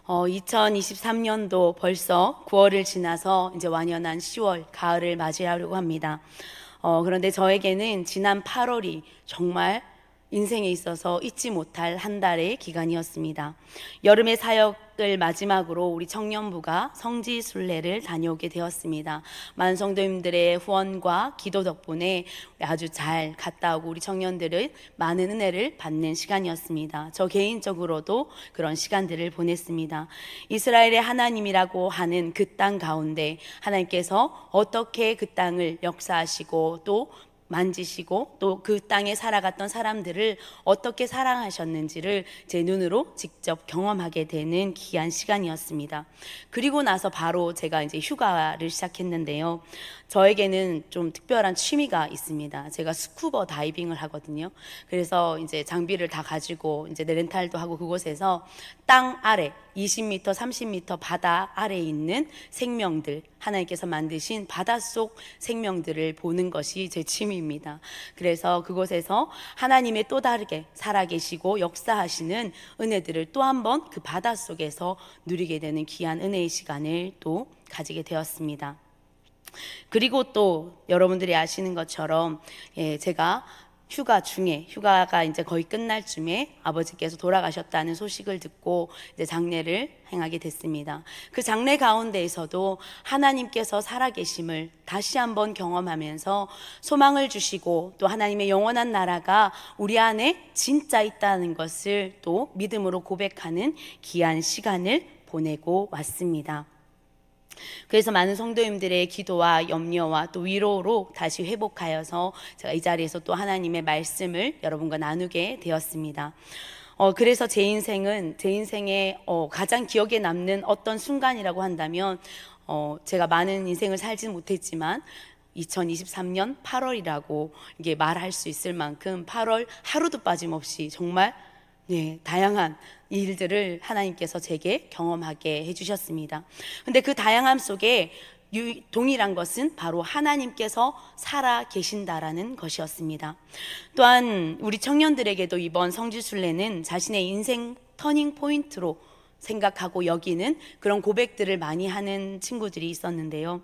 2023년도 벌써 9월을 지나서 이제 완연한 10월, 가을을 맞이하려고 합니다. 그런데 저에게는 지난 8월이 정말 인생에 있어서 잊지 못할 한 달의 기간이었습니다. 여름의 사역을 마지막으로 우리 청년부가 성지순례를 다녀오게 되었습니다. 많은 성도님들의 후원과 기도 덕분에 아주 잘 갔다 오고 우리 청년들은 많은 은혜를 받는 시간이었습니다. 저 개인적으로도 그런 시간들을 보냈습니다. 이스라엘의 하나님이라고 하는 그 땅 가운데 하나님께서 어떻게 그 땅을 역사하시고 또 만지시고 또 그 땅에 살아갔던 사람들을 어떻게 사랑하셨는지를 제 눈으로 직접 경험하게 되는 귀한 시간이었습니다. 그리고 나서 바로 제가 이제 휴가를 시작했는데요. 저에게는 좀 특별한 취미가 있습니다. 제가 스쿠버 다이빙을 하거든요. 그래서 이제 장비를 다 가지고 이제 렌탈도 하고 그곳에서 땅 아래 20m, 30m 바다 아래에 있는 생명들, 하나님께서 만드신 바닷속 생명들을 보는 것이 제 취미입니다. 그래서 그곳에서 하나님의 또 다르게 살아계시고 역사하시는 은혜들을 또 한 번 그 바닷속에서 누리게 되는 귀한 은혜의 시간을 또 가지게 되었습니다. 그리고 또 여러분들이 아시는 것처럼 제가 휴가가 이제 거의 끝날 쯤에 아버지께서 돌아가셨다는 소식을 듣고 이제 장례를 행하게 됐습니다. 그 장례 가운데에서도 하나님께서 살아계심을 다시 한번 경험하면서 소망을 주시고 또 하나님의 영원한 나라가 우리 안에 진짜 있다는 것을 또 믿음으로 고백하는 귀한 시간을 보내고 왔습니다. 그래서 많은 성도님들의 기도와 염려와 또 위로로 다시 회복하여서 제가 이 자리에서 또 하나님의 말씀을 여러분과 나누게 되었습니다. 그래서 제 인생에 가장 기억에 남는 어떤 순간이라고 한다면 제가 많은 인생을 살지 못했지만 2023년 8월이라고 이게 말할 수 있을 만큼 8월 하루도 빠짐없이 정말 다양한 일들을 하나님께서 제게 경험하게 해주셨습니다. 근데 그 다양함 속에 동일한 것은 바로 하나님께서 살아 계신다라는 것이었습니다. 또한 우리 청년들에게도 이번 성지순례는 자신의 인생 터닝 포인트로 생각하고 여기는 그런 고백들을 많이 하는 친구들이 있었는데요.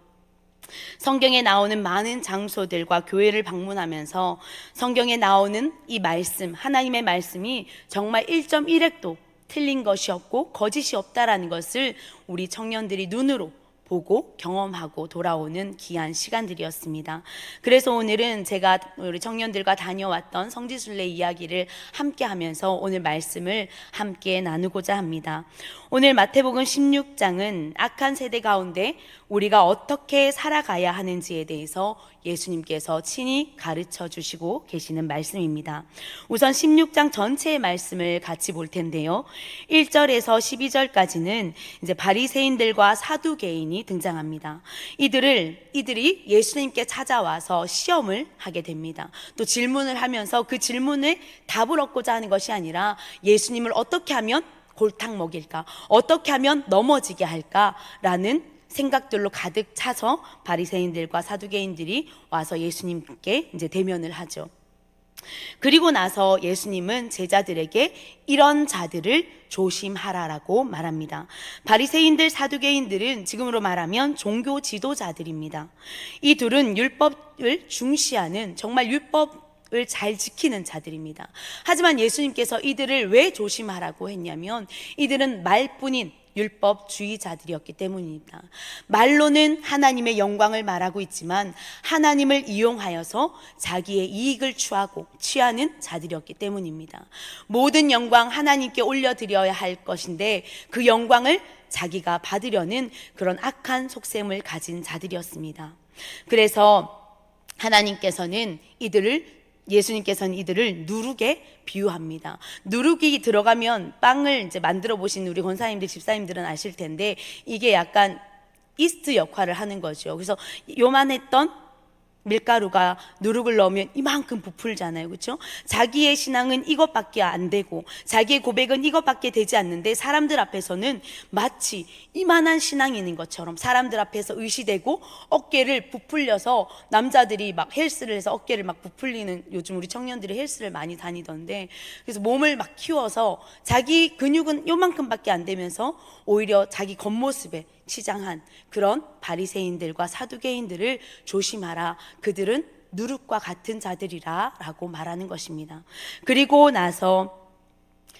성경에 나오는 많은 장소들과 교회를 방문하면서 성경에 나오는 이 말씀, 하나님의 말씀이 정말 1.1획도 틀린 것이 없고 거짓이 없다라는 것을 우리 청년들이 눈으로 보고 경험하고 돌아오는 귀한 시간들이었습니다. 그래서 오늘은 제가 우리 청년들과 다녀왔던 성지순례 이야기를 함께 하면서 오늘 말씀을 함께 나누고자 합니다. 오늘 마태복음 16장은 악한 세대 가운데 우리가 어떻게 살아가야 하는지에 대해서 예수님께서 친히 가르쳐 주시고 계시는 말씀입니다. 우선 16장 전체의 말씀을 같이 볼 텐데요. 1절에서 12절까지는 이제 바리새인들과 사두개인이 등장합니다. 이들이 예수님께 찾아와서 시험을 하게 됩니다. 또 질문을 하면서 그 질문에 답을 얻고자 하는 것이 아니라 예수님을 어떻게 하면 골탕 먹일까? 어떻게 하면 넘어지게 할까라는 생각들로 가득 차서 바리새인들과 사두개인들이 와서 예수님께 이제 대면을 하죠. 그리고 나서 예수님은 제자들에게 이런 자들을 조심하라라고 말합니다. 바리새인들, 사두개인들은 지금으로 말하면 종교 지도자들입니다. 이 둘은 율법을 중시하는 정말 율법을 잘 지키는 자들입니다. 하지만 예수님께서 이들을 왜 조심하라고 했냐면 이들은 말뿐인 율법주의자들이었기 때문입니다. 말로는 하나님의 영광을 말하고 있지만 하나님을 이용하여서 자기의 이익을 취하는 자들이었기 때문입니다. 모든 영광 하나님께 올려드려야 할 것인데 그 영광을 자기가 받으려는 그런 악한 속셈을 가진 자들이었습니다. 그래서 예수님께서는 이들을 누룩에 비유합니다. 누룩이 들어가면 빵을 이제 만들어 보신 우리 권사님들, 집사님들은 아실 텐데 이게 약간 이스트 역할을 하는 거죠. 그래서 요만했던 밀가루가 누룩을 넣으면 이만큼 부풀잖아요. 그렇죠? 자기의 신앙은 이것밖에 안 되고 자기의 고백은 이것밖에 되지 않는데 사람들 앞에서는 마치 이만한 신앙이 있는 것처럼 사람들 앞에서 의시되고 어깨를 부풀려서 남자들이 막 헬스를 해서 어깨를 막 부풀리는, 요즘 우리 청년들이 헬스를 많이 다니던데, 그래서 몸을 막 키워서 자기 근육은 요만큼밖에 안 되면서 오히려 자기 겉모습에 치장한 그런 바리새인들과 사두개인들을 조심하라. 그들은 누룩과 같은 자들이라 라고 말하는 것입니다. 그리고 나서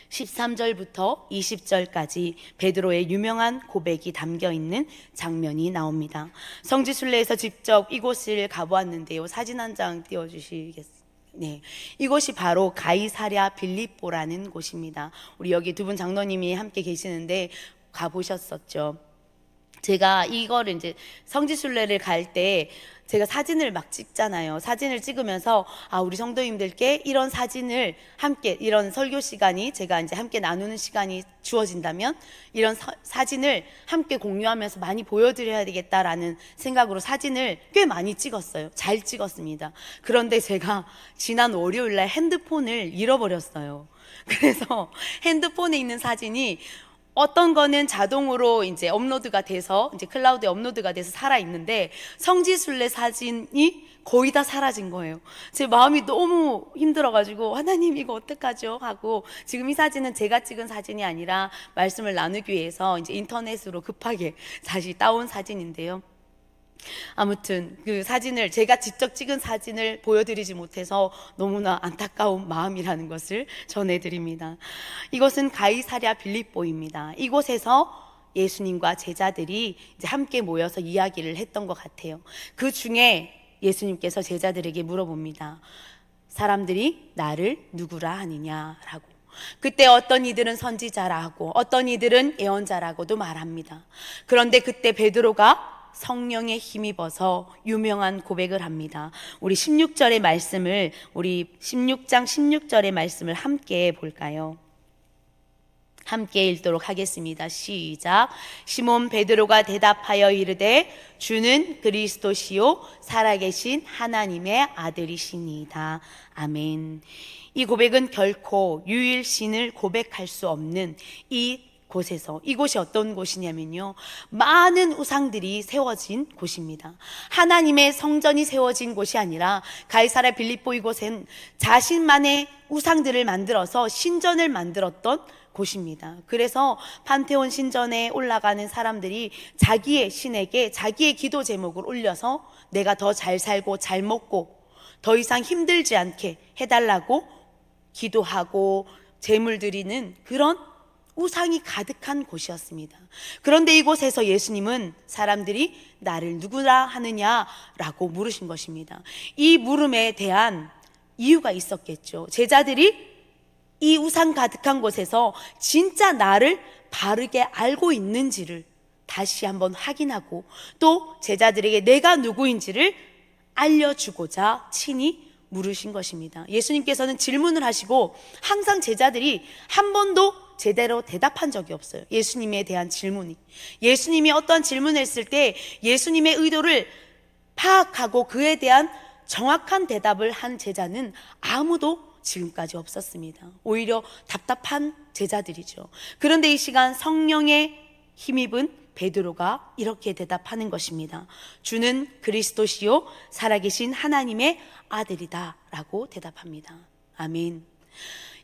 13절부터 20절까지 베드로의 유명한 고백이 담겨 있는 장면이 나옵니다. 성지순례에서 직접 이곳을 가보았는데요. 사진 한 장 띄워주시겠어요? 네, 이곳이 바로 가이사랴 빌립보라는 곳입니다. 우리 여기 두 분 장로님이 함께 계시는데 가보셨었죠? 제가 이거를 이제 성지순례를 갈 때 제가 사진을 막 찍잖아요. 사진을 찍으면서 우리 성도님들께 이런 사진을 함께, 이런 설교 시간이 제가 이제 함께 나누는 시간이 주어진다면 이런 사진을 함께 공유하면서 많이 보여드려야 되겠다라는 생각으로 사진을 꽤 많이 찍었어요. 잘 찍었습니다. 그런데 제가 지난 월요일 날 핸드폰을 잃어버렸어요. 그래서 핸드폰에 있는 사진이 어떤 거는 자동으로 이제 업로드가 돼서 이제 클라우드에 업로드가 돼서 살아 있는데 성지순례 사진이 거의 다 사라진 거예요. 제 마음이 너무 힘들어가지고 하나님 이거 어떡하죠? 하고, 지금 이 사진은 제가 찍은 사진이 아니라 말씀을 나누기 위해서 이제 인터넷으로 급하게 다시 따온 사진인데요. 아무튼 그 사진을, 제가 직접 찍은 사진을 보여드리지 못해서 너무나 안타까운 마음이라는 것을 전해드립니다. 이곳은 가이사랴 빌립보입니다. 이곳에서 예수님과 제자들이 이제 함께 모여서 이야기를 했던 것 같아요. 그 중에 예수님께서 제자들에게 물어봅니다. 사람들이 나를 누구라 하느냐라고. 그때 어떤 이들은 선지자라고, 어떤 이들은 예언자라고도 말합니다. 그런데 그때 베드로가 성령에 힘입어서 유명한 고백을 합니다. 우리 16절의 말씀을, 우리 16장 16절의 말씀을 함께 볼까요? 함께 읽도록 하겠습니다. 시작. 시몬 베드로가 대답하여 이르되 주는 그리스도시요 살아계신 하나님의 아들이시니이다. 아멘. 이 고백은 결코 유일신을 고백할 수 없는 곳에서, 이곳이 어떤 곳이냐면요, 많은 우상들이 세워진 곳입니다. 하나님의 성전이 세워진 곳이 아니라 가이사랴 빌립보 이곳엔 자신만의 우상들을 만들어서 신전을 만들었던 곳입니다. 그래서 판테온 신전에 올라가는 사람들이 자기의 신에게 자기의 기도 제목을 올려서 내가 더 잘 살고 잘 먹고 더 이상 힘들지 않게 해달라고 기도하고 제물 드리는 그런 우상이 가득한 곳이었습니다. 그런데 이곳에서 예수님은 사람들이 나를 누구라 하느냐라고 물으신 것입니다. 이 물음에 대한 이유가 있었겠죠. 제자들이 이 우상 가득한 곳에서 진짜 나를 바르게 알고 있는지를 다시 한번 확인하고 또 제자들에게 내가 누구인지를 알려주고자 친히 물으신 것입니다. 예수님께서는 질문을 하시고 항상 제자들이 한 번도 제대로 대답한 적이 없어요. 예수님에 대한 질문이. 예수님이 어떤 질문을 했을 때 예수님의 의도를 파악하고 그에 대한 정확한 대답을 한 제자는 아무도 지금까지 없었습니다. 오히려 답답한 제자들이죠. 그런데 이 시간 성령의 힘입은 베드로가 이렇게 대답하는 것입니다. 주는 그리스도시요 살아계신 하나님의 아들이다 라고 대답합니다. 아멘.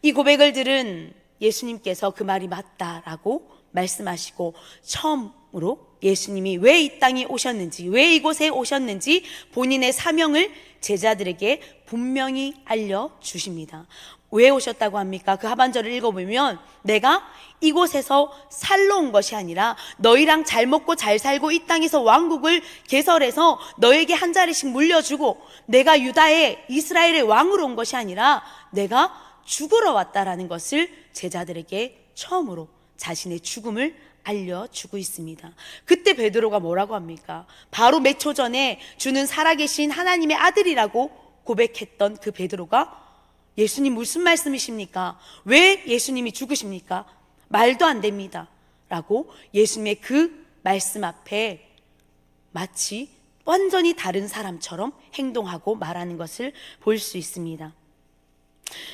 이 고백을 들은 예수님께서 그 말이 맞다라고 말씀하시고 처음으로 예수님이 왜 이 땅에 오셨는지, 왜 이곳에 오셨는지 본인의 사명을 제자들에게 분명히 알려주십니다. 왜 오셨다고 합니까? 그 하반절을 읽어보면 내가 이곳에서 살러 온 것이 아니라 너희랑 잘 먹고 잘 살고 이 땅에서 왕국을 개설해서 너에게 한 자리씩 물려주고 내가 유다의 이스라엘의 왕으로 온 것이 아니라 내가 죽으러 왔다라는 것을 제자들에게 처음으로 자신의 죽음을 알려주고 있습니다. 그때 베드로가 뭐라고 합니까? 바로 몇 초 전에 주는 살아계신 하나님의 아들이라고 고백했던 그 베드로가 예수님 무슨 말씀이십니까? 왜 예수님이 죽으십니까? 말도 안 됩니다 라고 예수님의 그 말씀 앞에 마치 완전히 다른 사람처럼 행동하고 말하는 것을 볼 수 있습니다.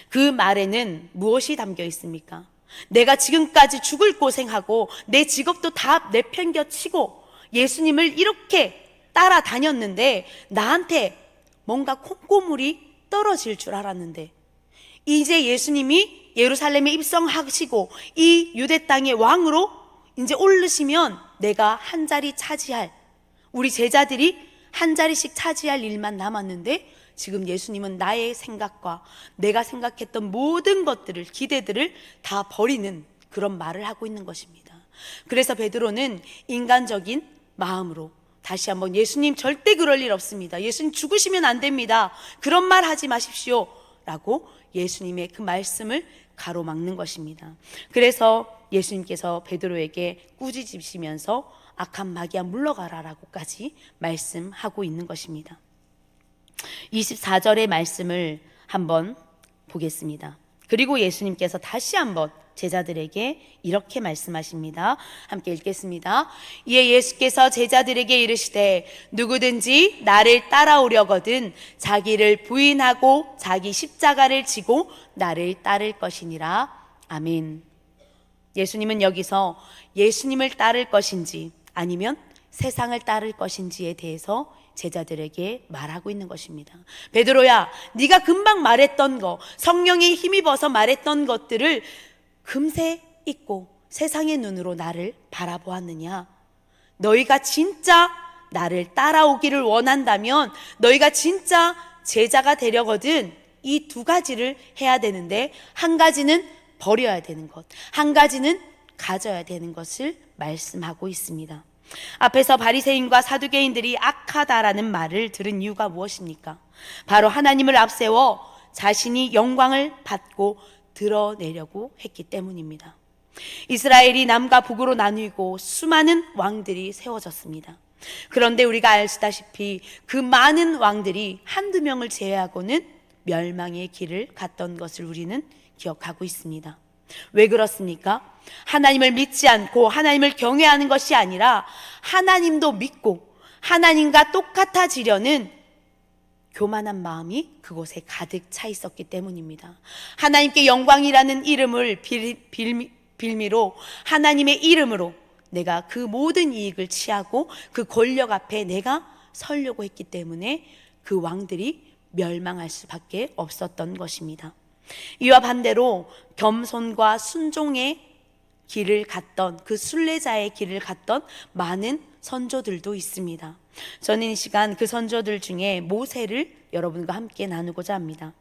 그 말에는 무엇이 담겨 있습니까? 내가 지금까지 죽을 고생하고 내 직업도 다 내팽겨치고 예수님을 이렇게 따라다녔는데 나한테 뭔가 콩고물이 떨어질 줄 알았는데, 이제 예수님이 예루살렘에 입성하시고 이 유대 땅의 왕으로 이제 오르시면 내가 한 자리 차지할, 우리 제자들이 한 자리씩 차지할 일만 남았는데, 지금 예수님은 나의 생각과 내가 생각했던 모든 것들을, 기대들을 다 버리는 그런 말을 하고 있는 것입니다. 그래서 베드로는 인간적인 마음으로 다시 한번 예수님 절대 그럴 일 없습니다, 예수님 죽으시면 안 됩니다, 그런 말 하지 마십시오 라고 예수님의 그 말씀을 가로막는 것입니다. 그래서 예수님께서 베드로에게 꾸짖으시면서 악한 마귀야 물러가라 라고까지 말씀하고 있는 것입니다. 24절의 말씀을 한번 보겠습니다. 그리고 예수님께서 다시 한번 제자들에게 이렇게 말씀하십니다. 함께 읽겠습니다. 이에 예수께서 제자들에게 이르시되 누구든지 나를 따라오려거든 자기를 부인하고 자기 십자가를 지고 나를 따를 것이니라. 아멘. 예수님은 여기서 예수님을 따를 것인지 아니면 세상을 따를 것인지에 대해서 제자들에게 말하고 있는 것입니다. 베드로야, 네가 금방 말했던 거, 성령에 힘입어서 말했던 것들을 금세 잊고 세상의 눈으로 나를 바라보았느냐? 너희가 진짜 나를 따라오기를 원한다면, 너희가 진짜 제자가 되려거든 이 두 가지를 해야 되는데, 한 가지는 버려야 되는 것, 한 가지는 가져야 되는 것을 말씀하고 있습니다. 앞에서 바리새인과 사두개인들이 악하다라는 말을 들은 이유가 무엇입니까? 바로 하나님을 앞세워 자신이 영광을 받고 드러내려고 했기 때문입니다. 이스라엘이 남과 북으로 나뉘고 수많은 왕들이 세워졌습니다. 그런데 우리가 아시다시피 그 많은 왕들이 한두 명을 제외하고는 멸망의 길을 갔던 것을 우리는 기억하고 있습니다. 왜 그렇습니까? 하나님을 믿지 않고 하나님을 경외하는 것이 아니라 하나님도 믿고 하나님과 똑같아지려는 교만한 마음이 그곳에 가득 차 있었기 때문입니다. 하나님께 영광이라는 이름을 빌미로 하나님의 이름으로 내가 그 모든 이익을 취하고 그 권력 앞에 내가 서려고 했기 때문에 그 왕들이 멸망할 수밖에 없었던 것입니다. 이와 반대로 겸손과 순종의 길을 갔던, 그 순례자의 길을 갔던 많은 선조들도 있습니다. 저는 이 시간 그 선조들 중에 모세를 여러분과 함께 나누고자 합니다.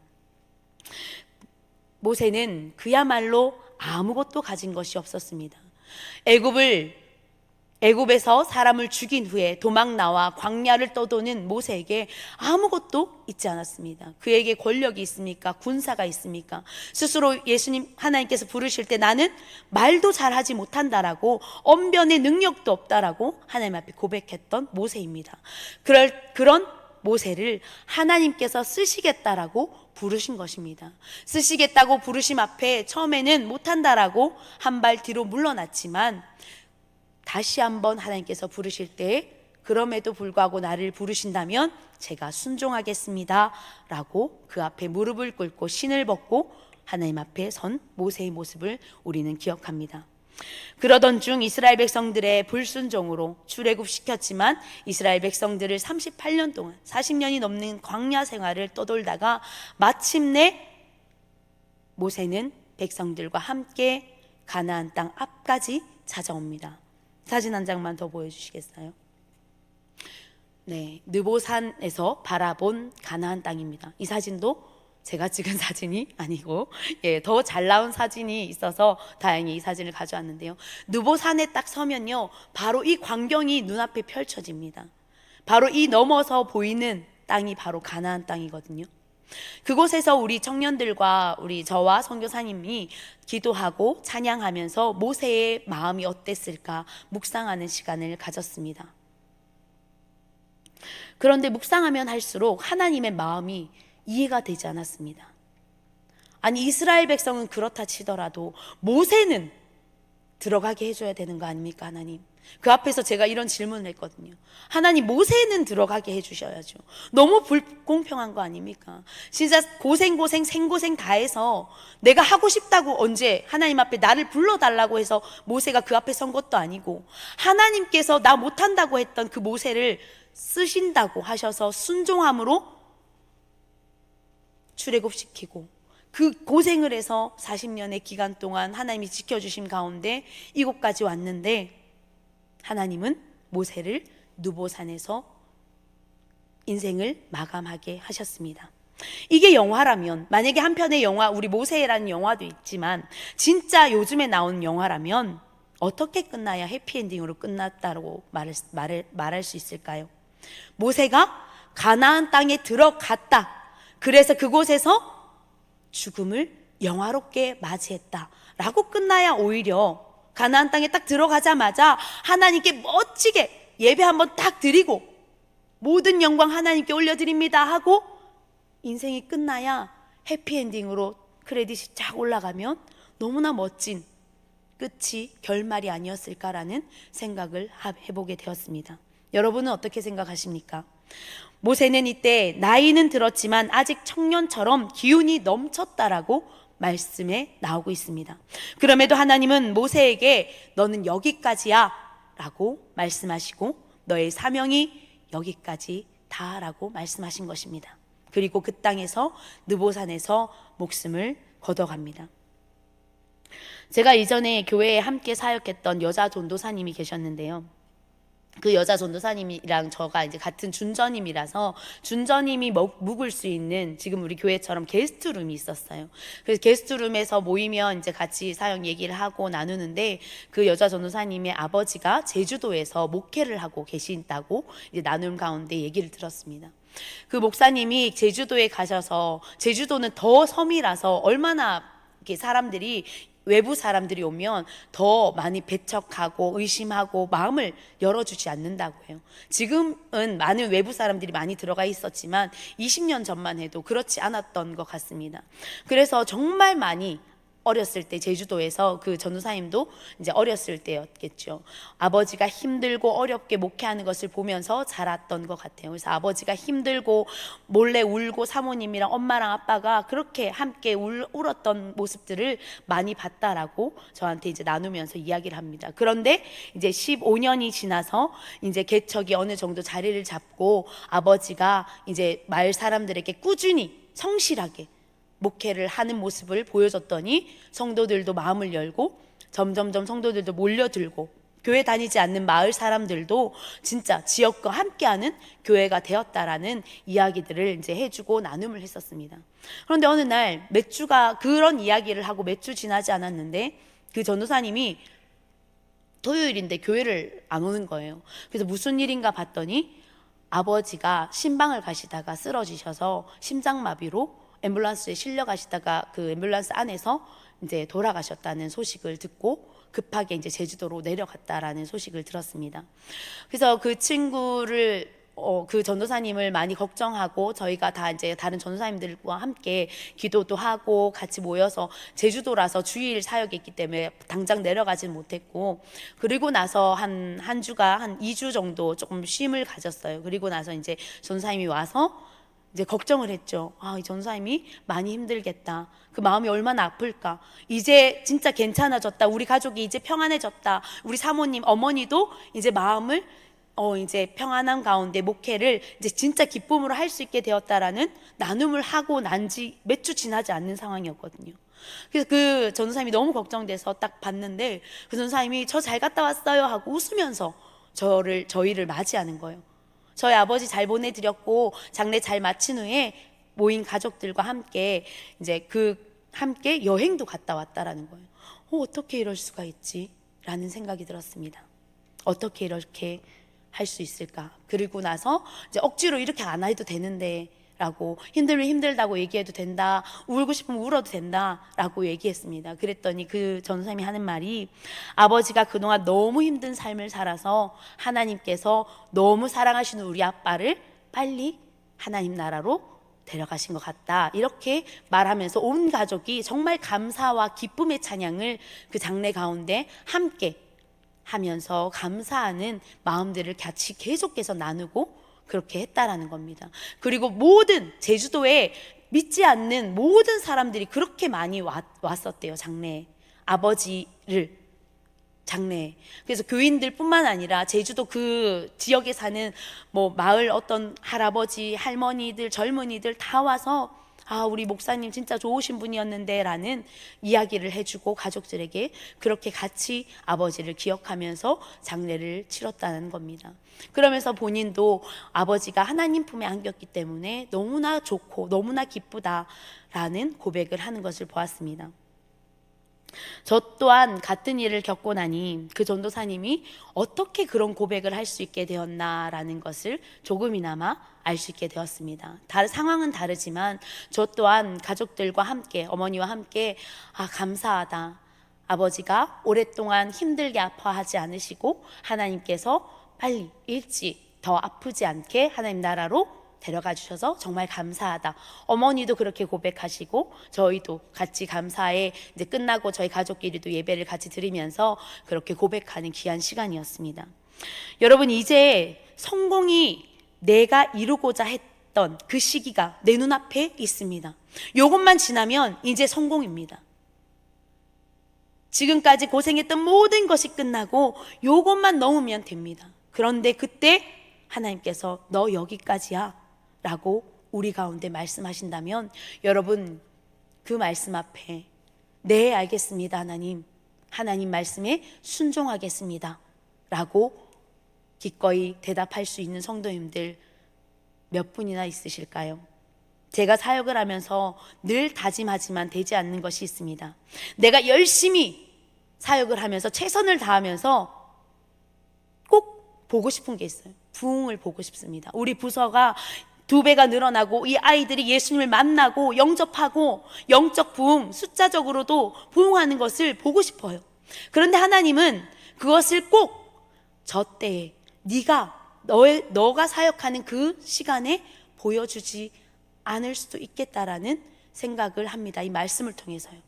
모세는 그야말로 아무것도 가진 것이 없었습니다. 애굽에서 사람을 죽인 후에 도망 나와 광야를 떠도는 모세에게 아무것도 있지 않았습니다. 그에게 권력이 있습니까? 군사가 있습니까? 스스로 예수님 하나님께서 부르실 때 나는 말도 잘하지 못한다라고, 언변의 능력도 없다라고 하나님 앞에 고백했던 모세입니다. 그런 모세를 하나님께서 쓰시겠다라고 부르신 것입니다. 쓰시겠다고 부르심 앞에 처음에는 못한다라고 한 발 뒤로 물러났지만, 다시 한번 하나님께서 부르실 때 그럼에도 불구하고 나를 부르신다면 제가 순종하겠습니다 라고 그 앞에 무릎을 꿇고 신을 벗고 하나님 앞에 선 모세의 모습을 우리는 기억합니다. 그러던 중 이스라엘 백성들의 불순종으로 출애굽시켰지만 이스라엘 백성들을 38년 동안 40년이 넘는 광야 생활을 떠돌다가 마침내 모세는 백성들과 함께 가나안 땅 앞까지 찾아옵니다. 사진 한 장만 더 보여주시겠어요? 네, 느보산에서 바라본 가나안 땅입니다. 이 사진도 제가 찍은 사진이 아니고 더 잘 나온 사진이 있어서 다행히 이 사진을 가져왔는데요. 느보산에 딱 서면요, 바로 이 광경이 눈앞에 펼쳐집니다. 바로 이 넘어서 보이는 땅이 바로 가나안 땅이거든요. 그곳에서 우리 청년들과 저와 선교사님이 기도하고 찬양하면서 모세의 마음이 어땠을까 묵상하는 시간을 가졌습니다. 그런데 묵상하면 할수록 하나님의 마음이 이해가 되지 않았습니다. 아니, 이스라엘 백성은 그렇다 치더라도 모세는 들어가게 해줘야 되는 거 아닙니까, 하나님? 그 앞에서 제가 이런 질문을 했거든요. 하나님, 모세는 들어가게 해주셔야죠. 너무 불공평한 거 아닙니까? 진짜 생고생 다 해서 내가 하고 싶다고 언제 하나님 앞에 나를 불러달라고 해서 모세가 그 앞에 선 것도 아니고, 하나님께서 나 못한다고 했던 그 모세를 쓰신다고 하셔서 순종함으로 출애굽시키고, 그 고생을 해서 40년의 기간 동안 하나님이 지켜주신 가운데 이곳까지 왔는데, 하나님은 모세를 누보산에서 인생을 마감하게 하셨습니다. 이게 영화라면, 만약에 한편의 영화, 우리 모세라는 영화도 있지만 진짜 요즘에 나온 영화라면 어떻게 끝나야 해피엔딩으로 끝났다고 말할 수 있을까요? 모세가 가나안 땅에 들어갔다, 그래서 그곳에서 죽음을 영화롭게 맞이했다 라고 끝나야 오히려 가나안 땅에 딱 들어가자마자 하나님께 멋지게 예배 한번 딱 드리고 모든 영광 하나님께 올려드립니다 하고 인생이 끝나야 해피엔딩으로 크레딧이 쫙 올라가면 너무나 멋진 끝이 결말이 아니었을까라는 생각을 해보게 되었습니다. 여러분은 어떻게 생각하십니까? 모세는 이때 나이는 들었지만 아직 청년처럼 기운이 넘쳤다라고 말씀에 나오고 있습니다. 그럼에도 하나님은 모세에게 너는 여기까지야 라고 말씀하시고 너의 사명이 여기까지다 라고 말씀하신 것입니다. 그리고 그 땅에서 느보산에서 목숨을 걷어갑니다. 제가 이전에 교회에 함께 사역했던 여자 전도사님이 계셨는데요, 그 여자 전도사님이랑 저가 이제 같은 준전임이라서 준전임이 묵을 수 있는, 지금 우리 교회처럼 게스트룸이 있었어요. 그래서 게스트룸에서 모이면 이제 같이 사역 얘기를 하고 나누는데, 그 여자 전도사님의 아버지가 제주도에서 목회를 하고 계신다고 이제 나눔 가운데 얘기를 들었습니다. 그 목사님이 제주도에 가셔서, 제주도는 더 섬이라서 얼마나 이렇게 사람들이, 외부 사람들이 오면 더 많이 배척하고 의심하고 마음을 열어주지 않는다고 해요. 지금은 많은 외부 사람들이 많이 들어가 있었지만 20년 전만 해도 그렇지 않았던 것 같습니다. 그래서 정말 많이 어렸을 때 제주도에서, 그 전도사님도 이제 어렸을 때였겠죠, 아버지가 힘들고 어렵게 목회하는 것을 보면서 자랐던 것 같아요. 그래서 아버지가 힘들고 몰래 울고 사모님이랑 엄마랑 아빠가 그렇게 함께 울었던 모습들을 많이 봤다라고 저한테 이제 나누면서 이야기를 합니다. 그런데 이제 15년이 지나서 이제 개척이 어느 정도 자리를 잡고 아버지가 이제 마을 사람들에게 꾸준히 성실하게 목회를 하는 모습을 보여줬더니 성도들도 마음을 열고 점점점 성도들도 몰려들고 교회 다니지 않는 마을 사람들도 진짜 지역과 함께하는 교회가 되었다라는 이야기들을 이제 해주고 나눔을 했었습니다. 그런데 어느 날 몇 주가 그런 이야기를 하고 몇 주 지나지 않았는데 그 전도사님이 토요일인데 교회를 안 오는 거예요. 그래서 무슨 일인가 봤더니 아버지가 신방을 가시다가 쓰러지셔서 심장마비로 앰뷸런스에 실려 가시다가 그 앰뷸런스 안에서 이제 돌아가셨다는 소식을 듣고 급하게 이제 제주도로 내려갔다라는 소식을 들었습니다. 그래서 그 친구를 그 전도사님을 많이 걱정하고 저희가 다 이제 다른 전도사님들과 함께 기도도 하고 같이 모여서, 제주도라서 주일 사역이 있기 때문에 당장 내려가진 못했고, 그리고 나서 한 주가 한 2주 정도 조금 쉼을 가졌어요. 그리고 나서 이제 전도사님이 와서 이제 걱정을 했죠. 이 전도사님이 많이 힘들겠다. 그 마음이 얼마나 아플까. 이제 진짜 괜찮아졌다. 우리 가족이 이제 평안해졌다. 우리 사모님, 어머니도 이제 마음을 이제 평안한 가운데 목회를 이제 진짜 기쁨으로 할 수 있게 되었다라는 나눔을 하고 난 지 몇 주 지나지 않는 상황이었거든요. 그래서 그 전도사님이 너무 걱정돼서 딱 봤는데 그 전도사님이 저 잘 갔다 왔어요 하고 웃으면서 저희를 맞이하는 거예요. 저희 아버지 잘 보내드렸고 장례 잘 마친 후에 모인 가족들과 함께 이제 함께 여행도 갔다 왔다라는 거예요. 어떻게 이럴 수가 있지? 라는 생각이 들었습니다. 어떻게 이렇게 할 수 있을까? 그리고 나서 이제 억지로 이렇게 안 해도 되는데 라고, 힘들면 힘들다고 얘기해도 된다, 울고 싶으면 울어도 된다 라고 얘기했습니다. 그랬더니 그 전도사님이 하는 말이, 아버지가 그동안 너무 힘든 삶을 살아서 하나님께서 너무 사랑하시는 우리 아빠를 빨리 하나님 나라로 데려가신 것 같다, 이렇게 말하면서 온 가족이 정말 감사와 기쁨의 찬양을 그 장례 가운데 함께 하면서 감사하는 마음들을 같이 계속해서 나누고 그렇게 했다라는 겁니다. 그리고 모든 제주도에 믿지 않는 모든 사람들이 그렇게 많이 왔었대요. 장례에, 아버지를 장례에. 그래서 교인들뿐만 아니라 제주도 그 지역에 사는 뭐 마을 어떤 할아버지, 할머니들, 젊은이들 다 와서 우리 목사님 진짜 좋으신 분이었는데 라는 이야기를 해주고 가족들에게 그렇게 같이 아버지를 기억하면서 장례를 치렀다는 겁니다. 그러면서 본인도 아버지가 하나님 품에 안겼기 때문에 너무나 좋고 너무나 기쁘다라는 고백을 하는 것을 보았습니다. 저 또한 같은 일을 겪고 나니 그 전도사님이 어떻게 그런 고백을 할 수 있게 되었나라는 것을 조금이나마 알 수 있게 되었습니다. 상황은 다르지만 저 또한 가족들과 함께, 어머니와 함께 감사하다, 아버지가 오랫동안 힘들게 아파하지 않으시고 하나님께서 빨리 일찍 더 아프지 않게 하나님 나라로 데려가 주셔서 정말 감사하다. 어머니도 그렇게 고백하시고 저희도 같이 감사에 이제 끝나고 저희 가족끼리도 예배를 같이 드리면서 그렇게 고백하는 귀한 시간이었습니다. 여러분, 이제 성공이 내가 이루고자 했던 그 시기가 내 눈앞에 있습니다. 이것만 지나면 이제 성공입니다. 지금까지 고생했던 모든 것이 끝나고 이것만 넘으면 됩니다. 그런데 그때 하나님께서 너 여기까지야 라고 우리 가운데 말씀하신다면 여러분, 그 말씀 앞에 네 알겠습니다 하나님 말씀에 순종하겠습니다 라고 기꺼이 대답할 수 있는 성도님들 몇 분이나 있으실까요? 제가 사역을 하면서 늘 다짐하지만 되지 않는 것이 있습니다. 내가 열심히 사역을 하면서 최선을 다하면서 꼭 보고 싶은 게 있어요. 부흥을 보고 싶습니다. 우리 부서가 2배가 늘어나고 이 아이들이 예수님을 만나고 영접하고 영적 부흥, 숫자적으로도 부흥하는 것을 보고 싶어요. 그런데 하나님은 그것을 꼭 저 때에 너가 사역하는 그 시간에 보여주지 않을 수도 있겠다라는 생각을 합니다. 이 말씀을 통해서요.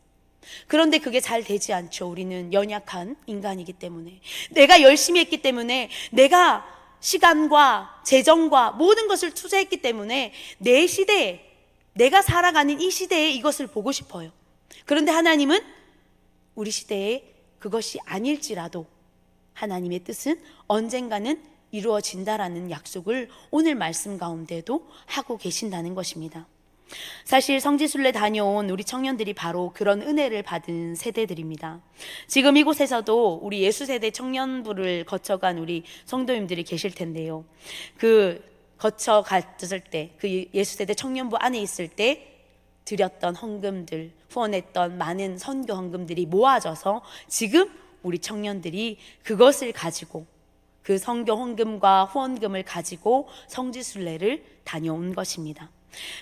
그런데 그게 잘 되지 않죠. 우리는 연약한 인간이기 때문에, 내가 열심히 했기 때문에, 내가 시간과 재정과 모든 것을 투자했기 때문에 내 시대에, 내가 살아가는 이 시대에 이것을 보고 싶어요. 그런데 하나님은 우리 시대에 그것이 아닐지라도 하나님의 뜻은 언젠가는 이루어진다라는 약속을 오늘 말씀 가운데도 하고 계신다는 것입니다. 사실 성지순례 다녀온 우리 청년들이 바로 그런 은혜를 받은 세대들입니다. 지금 이곳에서도 우리 예수세대 청년부를 거쳐간 우리 성도님들이 계실 텐데요, 그 거쳐갔을 때, 그 예수세대 청년부 안에 있을 때 드렸던 헌금들, 후원했던 많은 선교 헌금들이 모아져서 지금 우리 청년들이 그것을 가지고, 그 선교 헌금과 후원금을 가지고 성지순례를 다녀온 것입니다.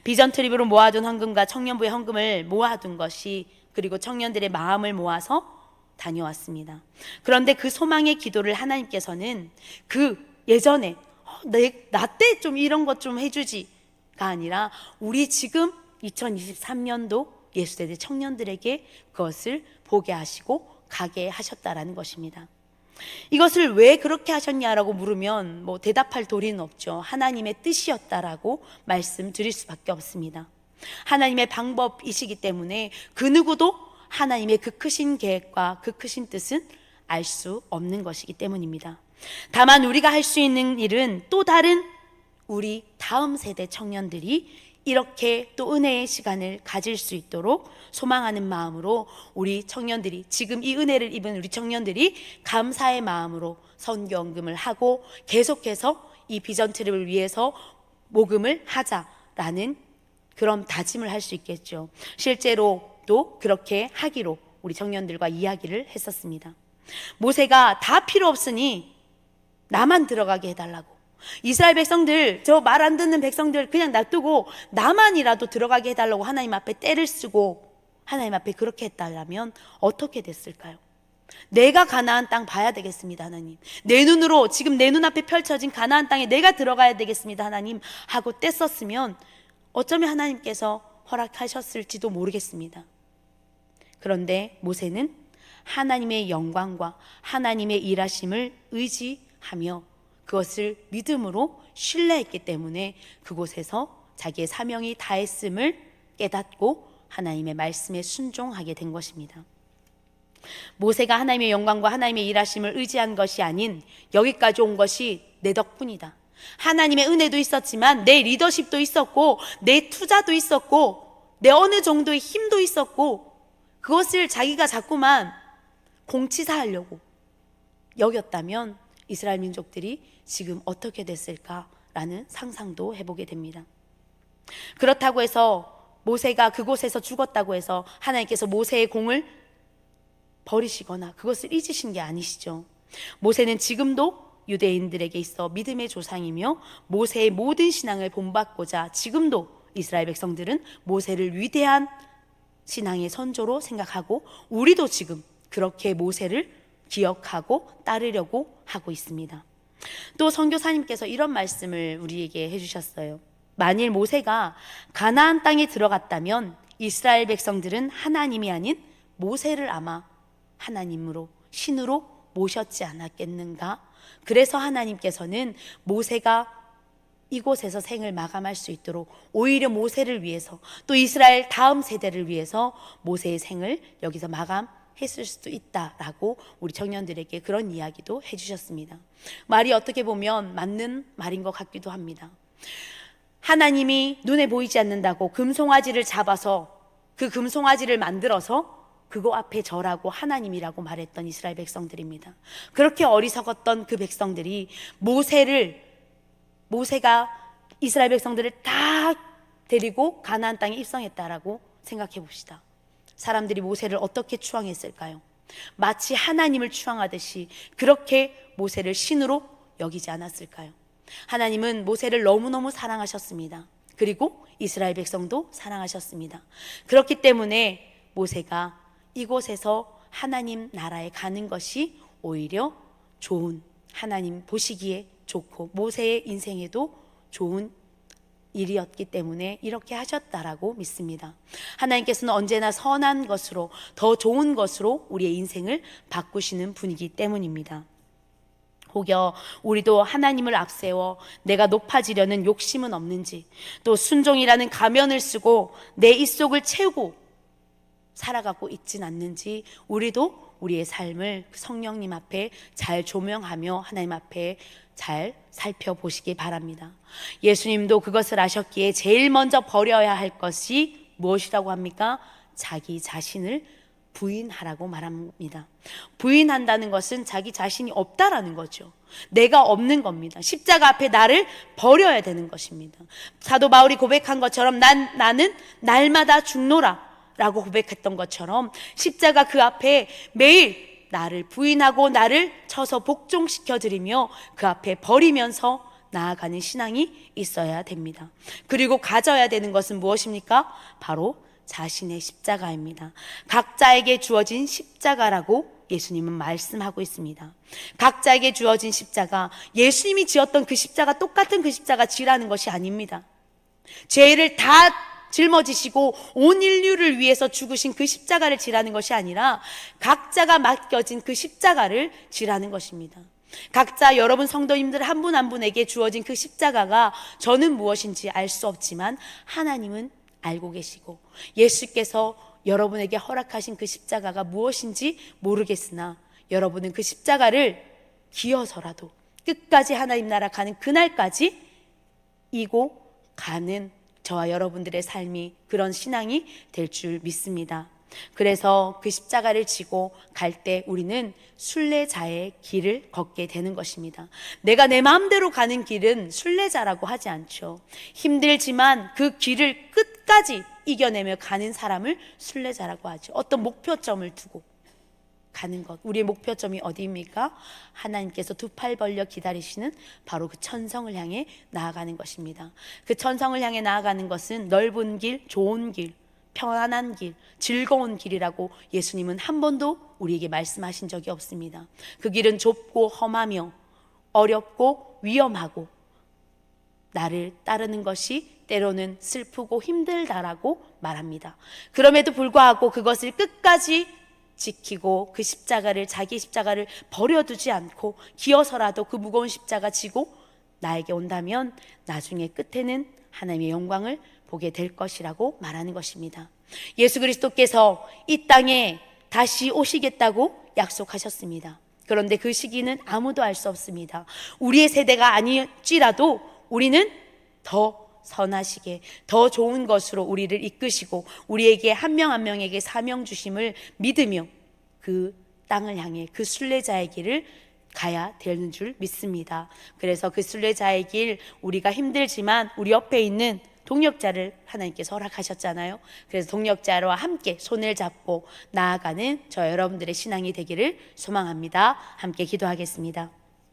비전 트립으로 모아둔 헌금과 청년부의 헌금을 모아둔 것이, 그리고 청년들의 마음을 모아서 다녀왔습니다. 그런데 그 소망의 기도를 하나님께서는 그 예전에 나 때 좀 이런 것 좀 해주지가 아니라 우리 지금 2023년도 예수세대 청년들에게 그것을 보게 하시고 가게 하셨다라는 것입니다. 이것을 왜 그렇게 하셨냐라고 물으면 대답할 도리는 없죠. 하나님의 뜻이었다라고 말씀드릴 수밖에 없습니다. 하나님의 방법이시기 때문에 그 누구도 하나님의 그 크신 계획과 그 크신 뜻은 알 수 없는 것이기 때문입니다. 다만 우리가 할 수 있는 일은 또 다른 우리 다음 세대 청년들이 이렇게 또 은혜의 시간을 가질 수 있도록 소망하는 마음으로, 우리 청년들이, 지금 이 은혜를 입은 우리 청년들이 감사의 마음으로 선교헌금을 하고 계속해서 이 비전 트립을 위해서 모금을 하자라는 그런 다짐을 할 수 있겠죠. 실제로도 그렇게 하기로 우리 청년들과 이야기를 했었습니다. 모세가 다 필요 없으니 나만 들어가게 해달라고, 이스라엘 백성들, 저 말 안 듣는 백성들 그냥 놔두고 나만이라도 들어가게 해달라고 하나님 앞에 떼를 쓰고 하나님 앞에 그렇게 했다면 어떻게 됐을까요? 내가 가나안 땅 봐야 되겠습니다 하나님, 내 눈으로 지금 내 눈앞에 펼쳐진 가나안 땅에 내가 들어가야 되겠습니다 하나님 하고 떼썼으면 어쩌면 하나님께서 허락하셨을지도 모르겠습니다. 그런데 모세는 하나님의 영광과 하나님의 일하심을 의지하며 그것을 믿음으로 신뢰했기 때문에 그곳에서 자기의 사명이 다했음을 깨닫고 하나님의 말씀에 순종하게 된 것입니다. 모세가 하나님의 영광과 하나님의 일하심을 의지한 것이 아닌 여기까지 온 것이 내 덕분이다. 하나님의 은혜도 있었지만 내 리더십도 있었고 내 투자도 있었고 내 어느 정도의 힘도 있었고 그것을 자기가 자꾸만 공치사하려고 여겼다면 이스라엘 민족들이 지금 어떻게 됐을까라는 상상도 해보게 됩니다. 그렇다고 해서 모세가 그곳에서 죽었다고 해서 하나님께서 모세의 공을 버리시거나 그것을 잊으신 게 아니시죠. 모세는 지금도 유대인들에게 있어 믿음의 조상이며 모세의 모든 신앙을 본받고자 지금도 이스라엘 백성들은 모세를 위대한 신앙의 선조로 생각하고 우리도 지금 그렇게 모세를 기억하고 따르려고 하고 있습니다. 또 선교사님께서 이런 말씀을 우리에게 해주셨어요. 만일 모세가 가나안 땅에 들어갔다면 이스라엘 백성들은 하나님이 아닌 모세를 아마 하나님으로 신으로 모셨지 않았겠는가? 그래서 하나님께서는 모세가 이곳에서 생을 마감할 수 있도록 오히려 모세를 위해서 또 이스라엘 다음 세대를 위해서 모세의 생을 여기서 마감했을 수도 있다라고 우리 청년들에게 그런 이야기도 해주셨습니다. 말이 어떻게 보면 맞는 말인 것 같기도 합니다. 하나님이 눈에 보이지 않는다고 금송아지를 잡아서 그 금송아지를 만들어서 그거 앞에 절하고 하나님이라고 말했던 이스라엘 백성들입니다. 그렇게 어리석었던 그 백성들이 모세가 이스라엘 백성들을 다 데리고 가나안 땅에 입성했다라고 생각해 봅시다. 사람들이 모세를 어떻게 추앙했을까요? 마치 하나님을 추앙하듯이 그렇게 모세를 신으로 여기지 않았을까요? 하나님은 모세를 너무너무 사랑하셨습니다. 그리고 이스라엘 백성도 사랑하셨습니다. 그렇기 때문에 모세가 이곳에서 하나님 나라에 가는 것이 오히려 좋은, 하나님 보시기에 좋고 모세의 인생에도 좋은 일이었기 때문에 이렇게 하셨다라고 믿습니다. 하나님께서는 언제나 선한 것으로 더 좋은 것으로 우리의 인생을 바꾸시는 분이기 때문입니다. 혹여 우리도 하나님을 앞세워 내가 높아지려는 욕심은 없는지, 또 순종이라는 가면을 쓰고 내 입속을 채우고 살아가고 있진 않는지 우리도 우리의 삶을 성령님 앞에 잘 조명하며 하나님 앞에 잘 살펴보시기 바랍니다. 예수님도 그것을 아셨기에 제일 먼저 버려야 할 것이 무엇이라고 합니까? 자기 자신을 부인하라고 말합니다. 부인한다는 것은 자기 자신이 없다라는 거죠. 내가 없는 겁니다. 십자가 앞에 나를 버려야 되는 것입니다. 사도 바울이 고백한 것처럼 나는 날마다 죽노라 라고 고백했던 것처럼 십자가 그 앞에 매일 나를 부인하고 나를 쳐서 복종시켜드리며 그 앞에 버리면서 나아가는 신앙이 있어야 됩니다. 그리고 가져야 되는 것은 무엇입니까? 바로 자신의 십자가입니다. 각자에게 주어진 십자가라고 예수님은 말씀하고 있습니다. 각자에게 주어진 십자가, 예수님이 지었던 그 십자가 똑같은 그 십자가 지라는 것이 아닙니다. 죄를 다 짊어지시고 온 인류를 위해서 죽으신 그 십자가를 지라는 것이 아니라 각자가 맡겨진 그 십자가를 지라는 것입니다. 각자 여러분 성도님들 한 분 한 분에게 주어진 그 십자가가 저는 무엇인지 알 수 없지만 하나님은 알고 계시고 예수께서 여러분에게 허락하신 그 십자가가 무엇인지 모르겠으나 여러분은 그 십자가를 기어서라도 끝까지 하나님 나라 가는 그날까지 이고 가는 저와 여러분들의 삶이 그런 신앙이 될 줄 믿습니다. 그래서 그 십자가를 지고 갈 때 우리는 순례자의 길을 걷게 되는 것입니다. 내가 내 마음대로 가는 길은 순례자라고 하지 않죠. 힘들지만 그 길을 끝까지 이겨내며 가는 사람을 순례자라고 하죠. 어떤 목표점을 두고 가는 것. 우리의 목표점이 어디입니까? 하나님께서 두 팔 벌려 기다리시는 바로 그 천성을 향해 나아가는 것입니다. 그 천성을 향해 나아가는 것은 넓은 길, 좋은 길, 편안한 길, 즐거운 길이라고 예수님은 한 번도 우리에게 말씀하신 적이 없습니다. 그 길은 좁고 험하며 어렵고 위험하고 나를 따르는 것이 때로는 슬프고 힘들다라고 말합니다. 그럼에도 불구하고 그것을 끝까지 지키고 그 십자가를, 자기 십자가를 버려두지 않고 기어서라도 그 무거운 십자가 지고 나에게 온다면 나중에 끝에는 하나님의 영광을 보게 될 것이라고 말하는 것입니다. 예수 그리스도께서 이 땅에 다시 오시겠다고 약속하셨습니다. 그런데 그 시기는 아무도 알 수 없습니다. 우리의 세대가 아닐지라도 우리는 더 선하시게, 더 좋은 것으로 우리를 이끄시고 우리에게 한 명 한 명에게 사명 주심을 믿으며 그 땅을 향해 그 순례자의 길을 가야 되는 줄 믿습니다. 그래서 그 순례자의 길, 우리가 힘들지만 우리 옆에 있는 동역자를 하나님께서 허락하셨잖아요. 그래서 동역자와 함께 손을 잡고 나아가는 저 여러분들의 신앙이 되기를 소망합니다. 함께 기도하겠습니다.